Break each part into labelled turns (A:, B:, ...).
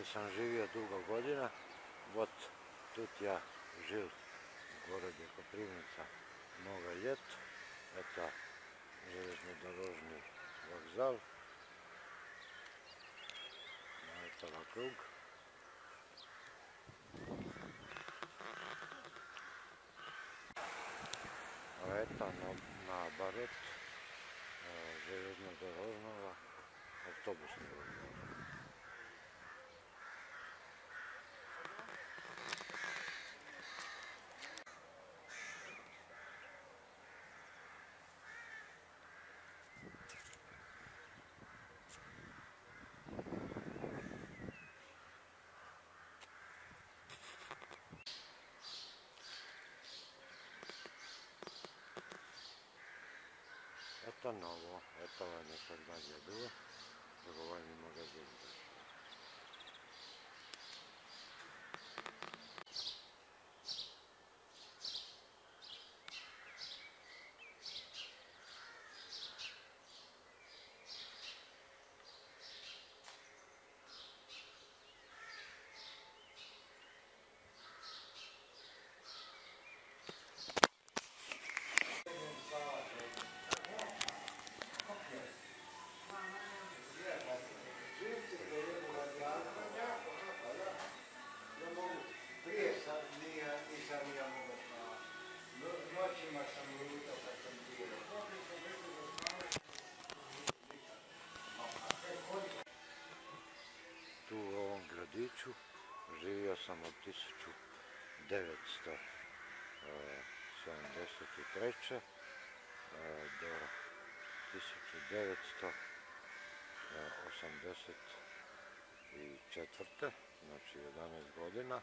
A: gdje sam živio dugo godina. Вот тут я жил в городе Koprivnica много лет. Это железнодорожный вокзал. Это вокруг. А это наоборот железнодорожного автобусного. Это ново, этого никогда не было, торговельный магазин. Tu u ovom gradiću živio sam od 1973. do 1984. znači 11 godina,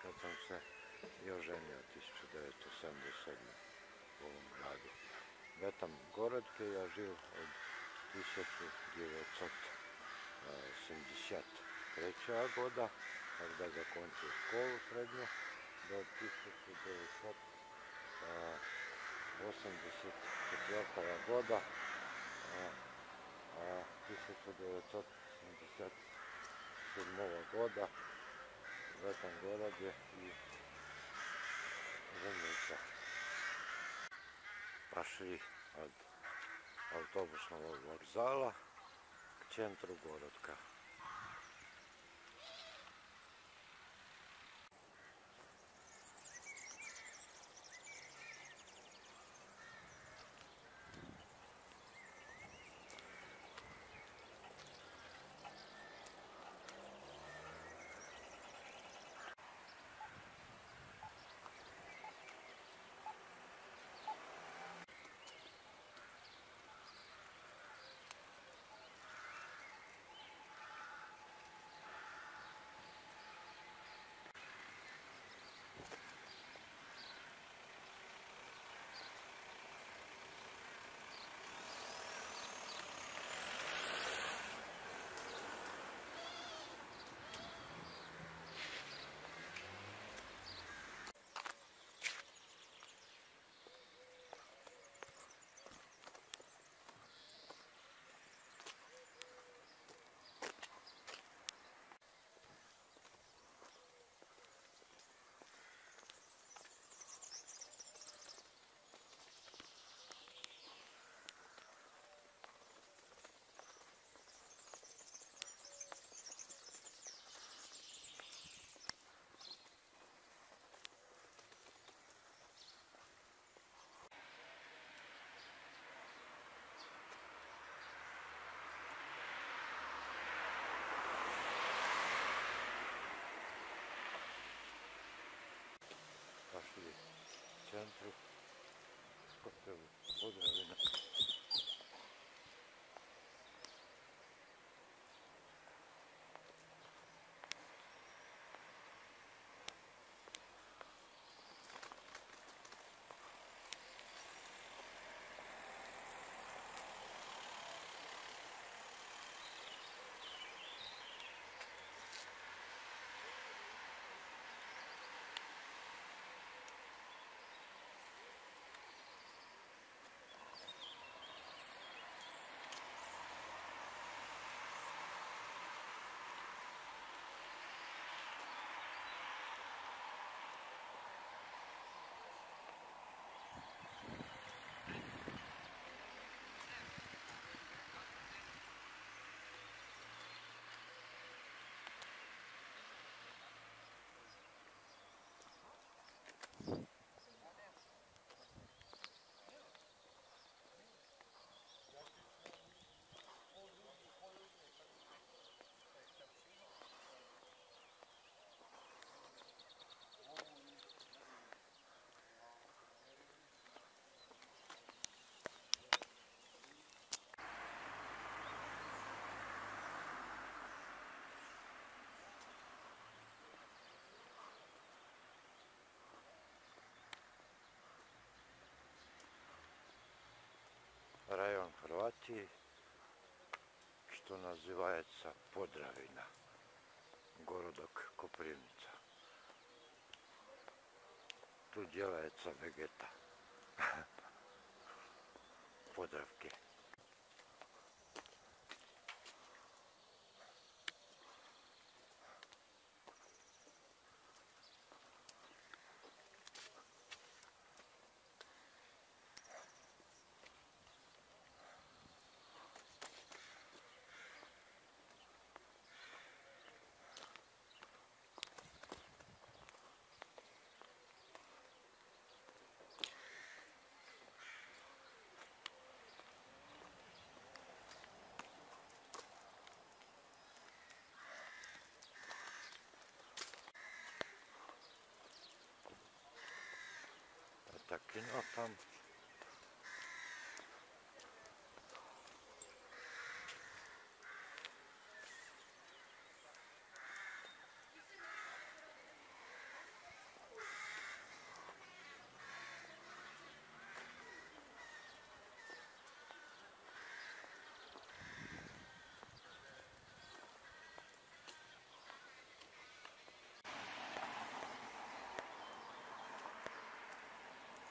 A: kad sam se i oženio 1977. u ovom gradu. В этом городе я жил от 1973 года, когда закончил школу среднюю, до 1984 года. 1977 года в этом городе и женился. Пошли от автобусного вокзала к центру городка. Пошли к центру Подравина. Хорватии, что называется Подравина, городок Копривница. Тут делается вегета, подравки. Это кино там.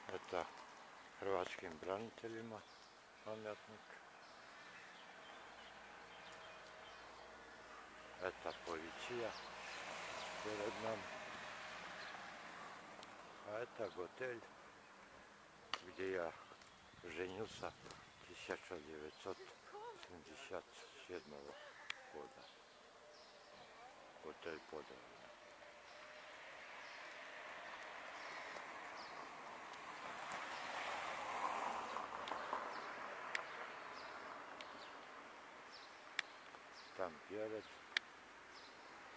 A: Это hrvatskim braniteljima pamятник. Это policija перед нам. А это готель, где я женился 1977 года. Готель Подравина. Там перед,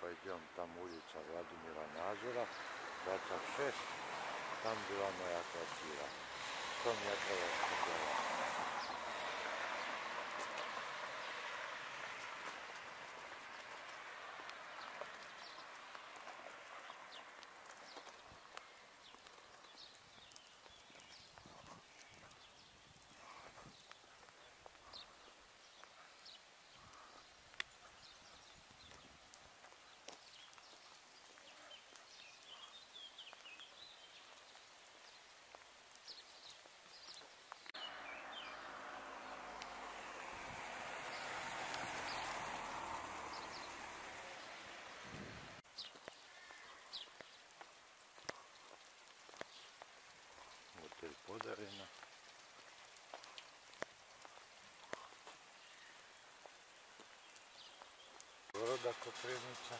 A: пойдем, там улица Владимира Назора, 26, там была моя квартира, 100 метров от хотела. Готель Подравина. Города Копривница.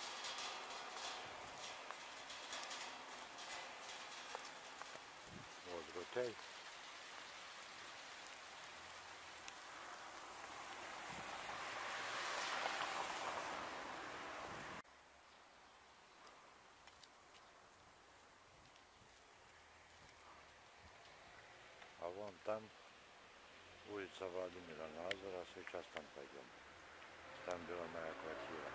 A: Вот готель. А вон там улица Владимира Назора, сейчас там пойдем. Там была моя квартира.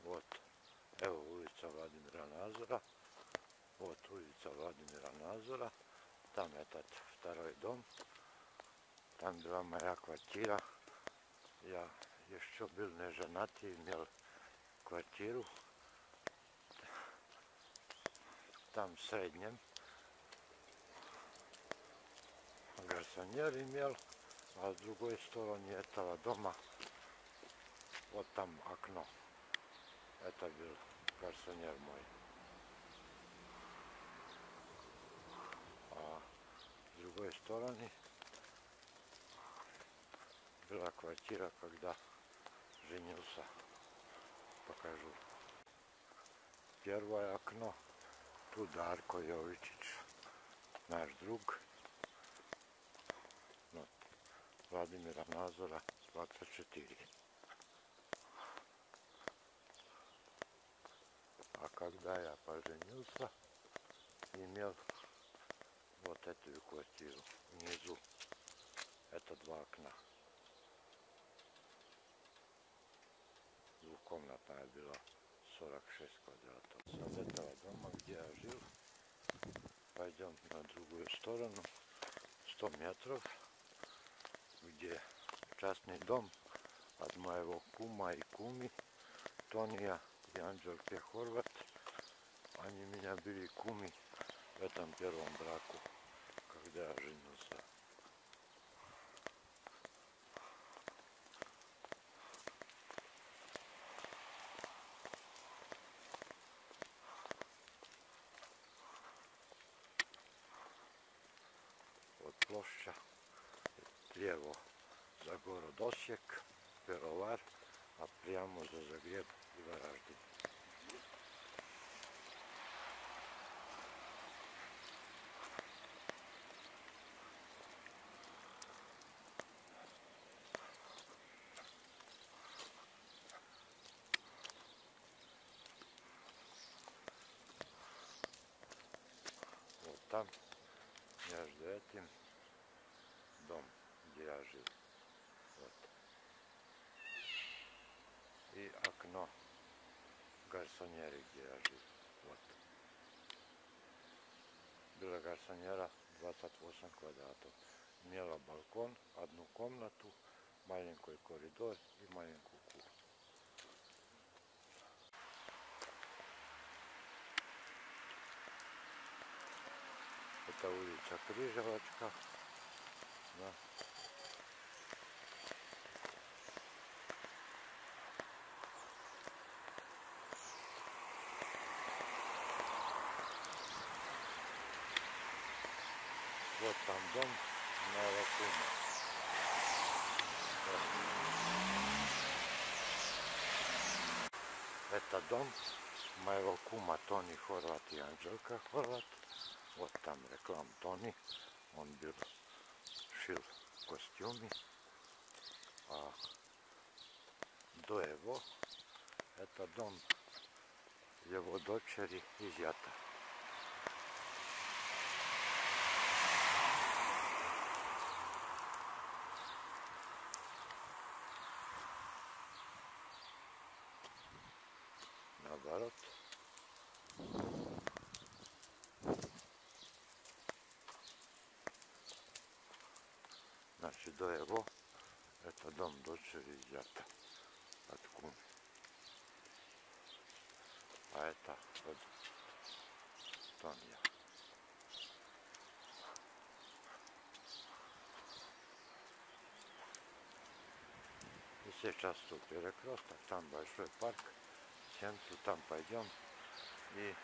A: Вот, evo улица Владимира Назора. Вот улица Владимира Назора. Там этот второй дом. Там была моя квартира. Я еще был не женатый, имел квартиру. Там в среднем. Гарсоньер имел, а с другой стороны этого дома вот там окно. Это был гарсоньер мой. А с другой стороны была квартира, когда женился. Покажу. Первое окно. Тут Дарко Jovičić, наш друг. Вот. Владимира Назора, 24. А когда я поженился, имел вот эту квартиру внизу. Eto dva okna. Dvokomnatna je bila 46 kvadrata. Sad etava doma gdje ja žil. Pa idem na drugu stranu, 100 metrov, gdje je časni dom od mojego kuma i kumi, Tonija i Anđelke Horvat. Oni меня bili kumi v tom prvom braku, kada ja ženil sa. Od plošća lijevo za Gorod Osijek, Perovar, a prijamo za Zagreb i Varaždin. Od tam, až devetim, dom gdje ja živim. I okno garsonjeri gdje ja živim. Bila garsonjera 28 kvadratov. Imela balkon, jednu komnatu, malenький koridor i malenku kuhinju. Это улица Крижевочка. Да. Вот там дом моего кума. Это дом моего кума Тони Хорват и Анđelka Horvat. Вот там реклам Тони. Он был шил костюми. А до его это дом его дочери и зята. Наоборот. Значит, до его это дом дочери и зята от куми. А это от Тонija. И сейчас тут перекресток, там большой парк. В центру там пойдем и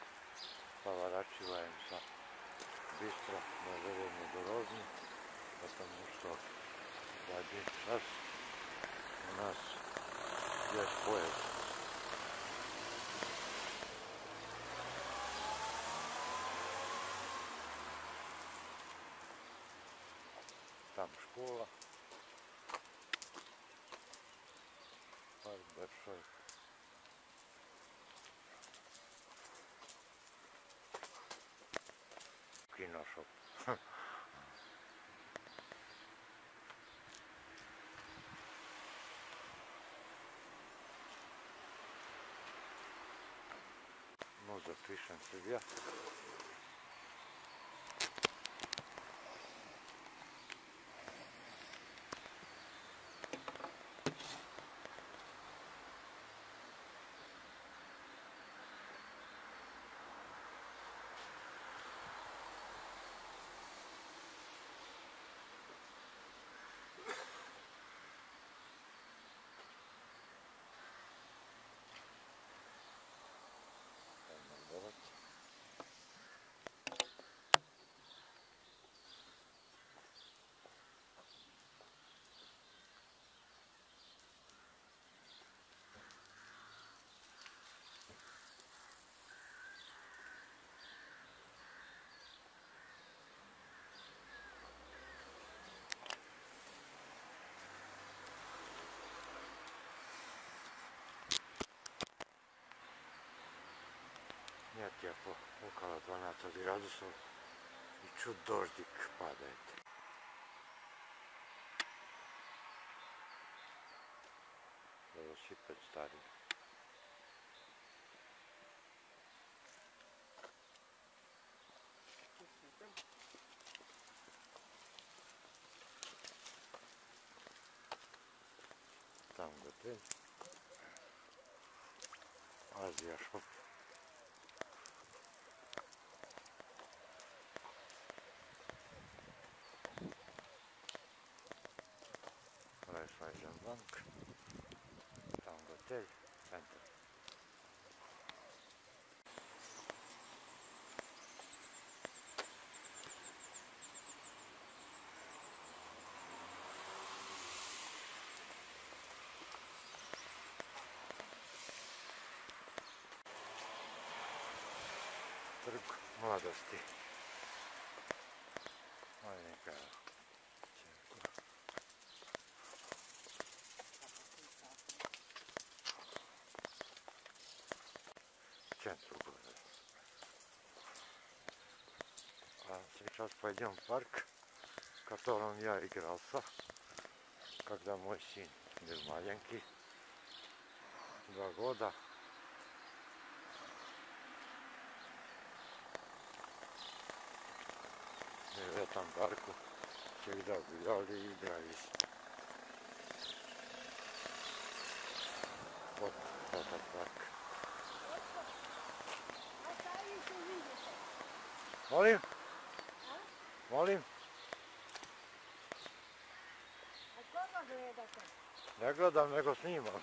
A: поворачиваемся быстро на железнодорожный, потому что за 1 час у нас есть поезд. Там школа, парк большой. Киношоп. Ну, запишем себя. Нет, я около 12 градусов и чуть дождик падает. si predstavim. Tam hotel. Azija Shop. Raiffeisen Bank. Tam hotel. Centar. Trg mladosti. Ovo je neka crkva. Центру города. А сейчас пойдем в парк, в котором я игрался, когда мой сын был маленький, 2 года. И в этом парку всегда гуляли и игрались. Вот этот парк. Molim? Molim?
B: A koga gledate?
A: Ne gledam, nego snimam.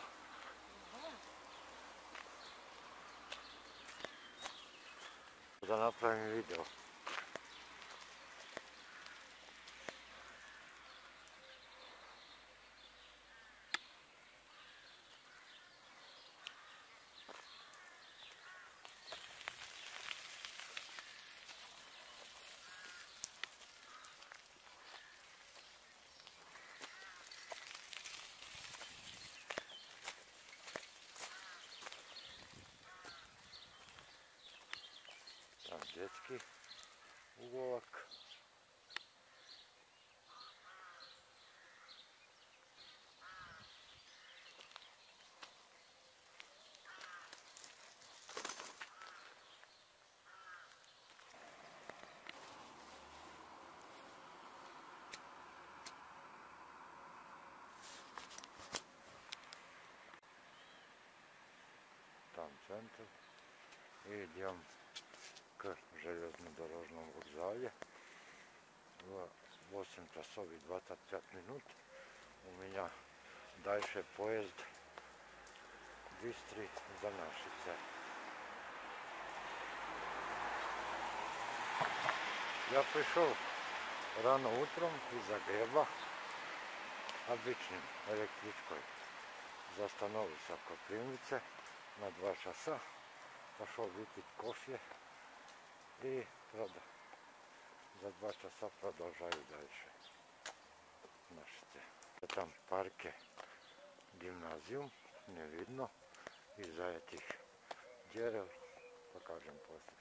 A: Da napravim video. Tam детский уголок. Там центр. И идем к железнодорожном вокзале. В 8 часов и 25 минут у меня дальше поезд Быстрый за Нашица. Я пришел рано утром из Загреба обычным электричкой. Застановился в Копривнице на 2 часа. Пошел выпить кофе и за 2 часа продолжаю дальше. Там в парке гимназиум, не видно из-за этих дерев, покажем после.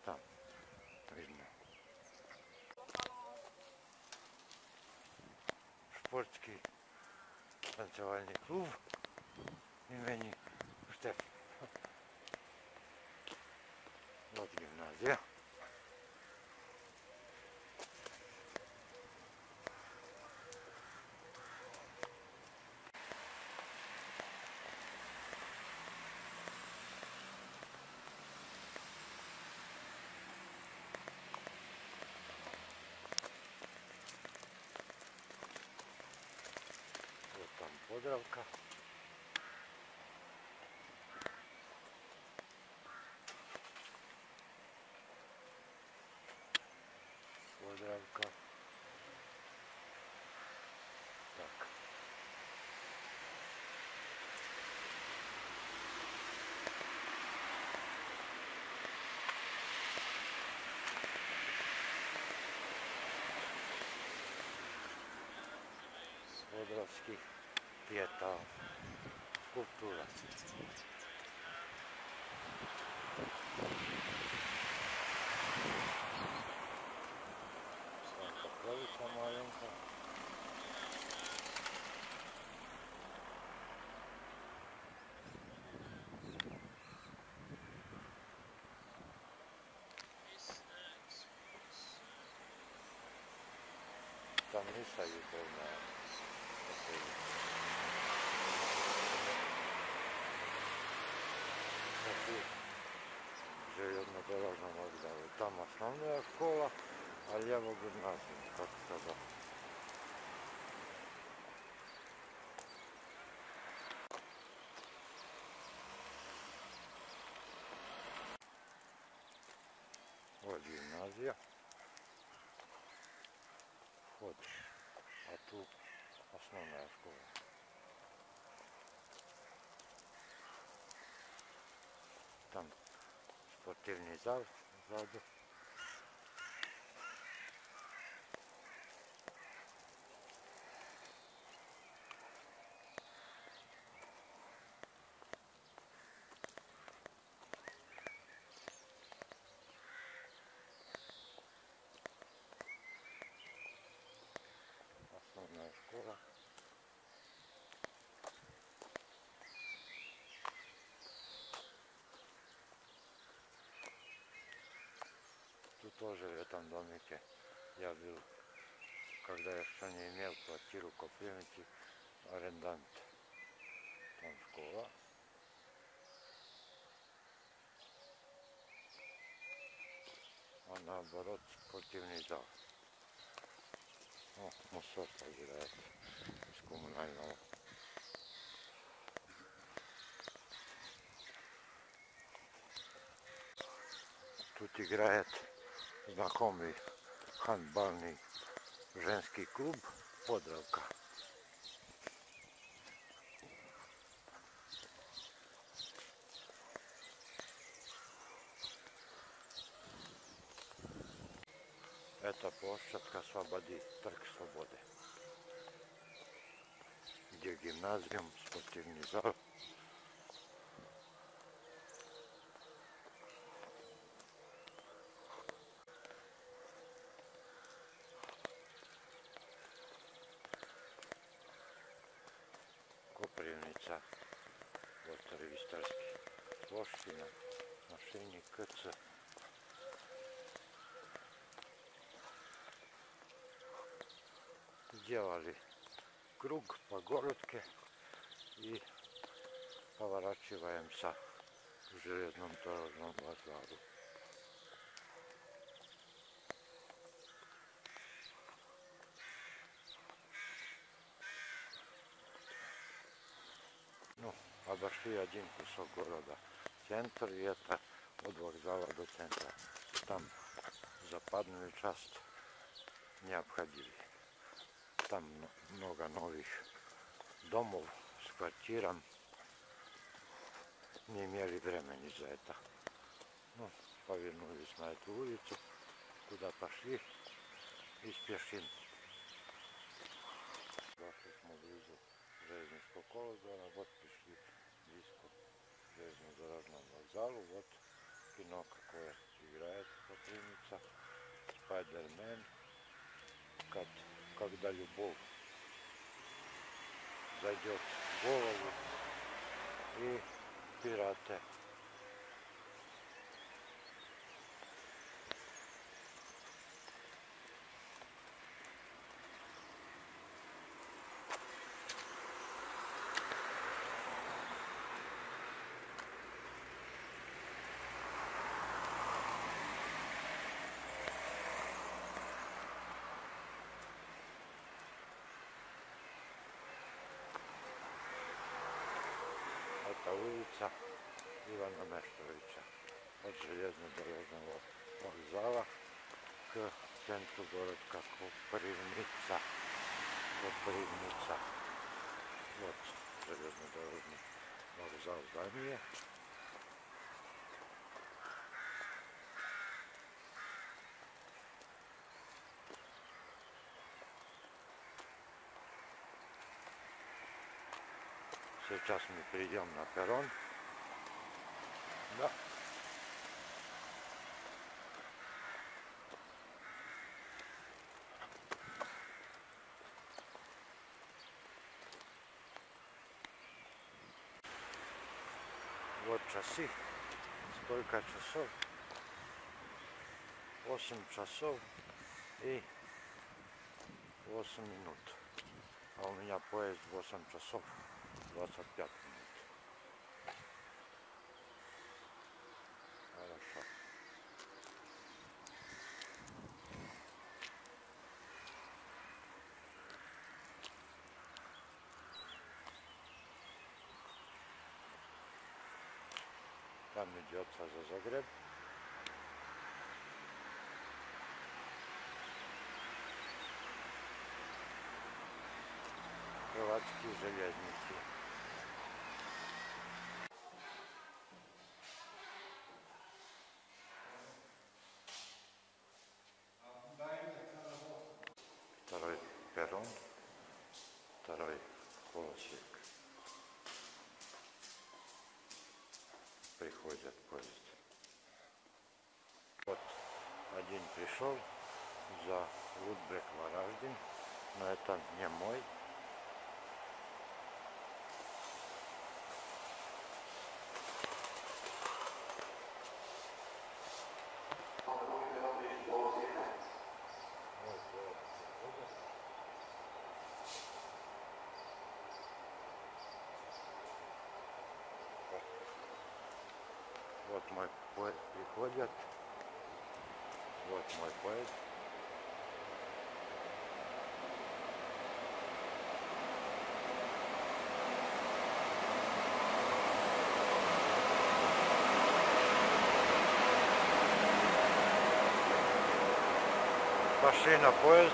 A: Там видно. Спортский танцевальный клуб имени Штеф. Вот гимназия. Вот там Подравка. Подравка. Так. Подравский пьета. Скульптура. там ниса ютренja. Железнодорожном вокзале. Там основная школа, а лево гимназия, как сказал. Вот гимназия. Вход. А тут основная школа. Там спортивный зал сзади. Основная школа. Тут тоже в этом домике я был, когда я еще не имел квартиру в Копривнице, арендант. Там школа. А наоборот спортивный зал. О, мусор собирает из коммунального. Тут играет знакомый хандбальный женский клуб «Подравка». Это площадка Свободы, Парк Свободы, где гимназиум, спортивный зал. Копривница, вот Ревистарский, Ложкина, Мошенник, КЦ. Делали круг по городке и поворачиваемся к железном дорожном вокзалу. Ну, обошли один кусок города, центр, и это от вокзала до центра. Там западную часть не обходили. Там много новых домов с квартирами. Не имели времени за это. Ну, повернулись на эту улицу, куда пошли и спешим. Пошли мы близко железнического колокола, вот пришли близко к железнодорожному вокзалу. Вот кино какое играет Копривница, Спайдермен, когда любовь зайдет в голову, и пираты. Это улица Ивана Мештовича от железнодорожного вокзала к центру городка Копривница. Копривница. Вот железнодорожный вокзал, здание. Сейчас мы придем на перрон. Да. Вот часы. Сколько часов? 8 часов и 8 минут. А у меня поезд 8 часов 25 минут. Хорошо. Там идет за Загреб. Крылатские железники. Второй перрон, второй полосик. Приходит поезд. Вот один пришел за Лудбек Вараждин, но это не мой. Вот мой поезд приходит. Вот мой поезд. Пошли на поезд.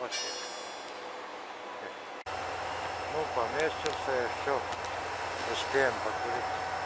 A: Окей. Ну, поместился, все, успеем покурить.